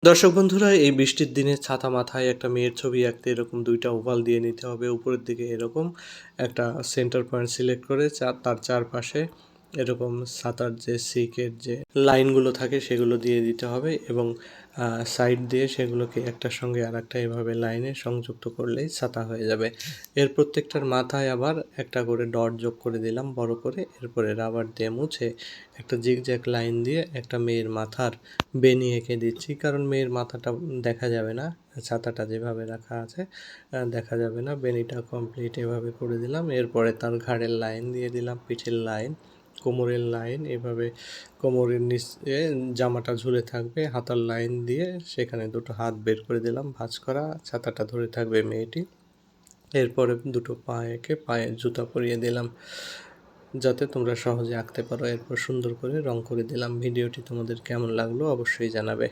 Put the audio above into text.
দর্শক বন্ধুরা, এই বৃষ্টির দিনে ছাতা মাথায় একটা মেয়ের ছবি আঁকতে এরকম ২ টা ওভাল দিয়ে নিতে হবে। উপরের দিকে এরকম একটা সেন্টার পয়েন্ট সিলেক্ট করে তার চারপাশে এরকম ছাতার যে সিকের যে লাইনগুলো থাকে সেগুলো দিয়ে দিতে হবে এবং সাইড দিয়ে সেগুলোকে একটার সঙ্গে আরেকটা এভাবে লাইনে সংযুক্ত করলেই ছাতা হয়ে যাবে। এর প্রত্যেকটার মাথায় আবার একটা করে ডট যোগ করে দিলাম বড় করে। এরপরে রাবার দিয়ে মুছে একটা জিগজ্যাগ লাইন দিয়ে একটা মেয়ের মাথার বেনি এঁকে দিচ্ছি, কারণ মেয়ের মাথাটা দেখা যাবে না, ছাতাটা যেভাবে রাখা আছে দেখা যাবে না। বেনিটা কমপ্লিট এভাবে করে দিলাম। এরপরে তার ঘাড়ের লাইন দিয়ে দিলাম, পিঠের লাইন, কোমরের লাইন, এভাবে কোমরের নিচে জামাটা ঝুলে থাকবে, হাতার লাইন দিয়ে সেখানে দুটো হাত বের করে দিলাম ভাঁজ করা, ছাতাটা ধরে থাকবে মেয়েটি। এরপরে দুটো পা এঁকে পায়ে জুতা পরিয়ে দিলাম যাতে তোমরা সহজে আঁকতে পারো। এরপর সুন্দর করে রং করে দিলাম। ভিডিওটি তোমাদের কেমন লাগলো অবশ্যই জানাবে।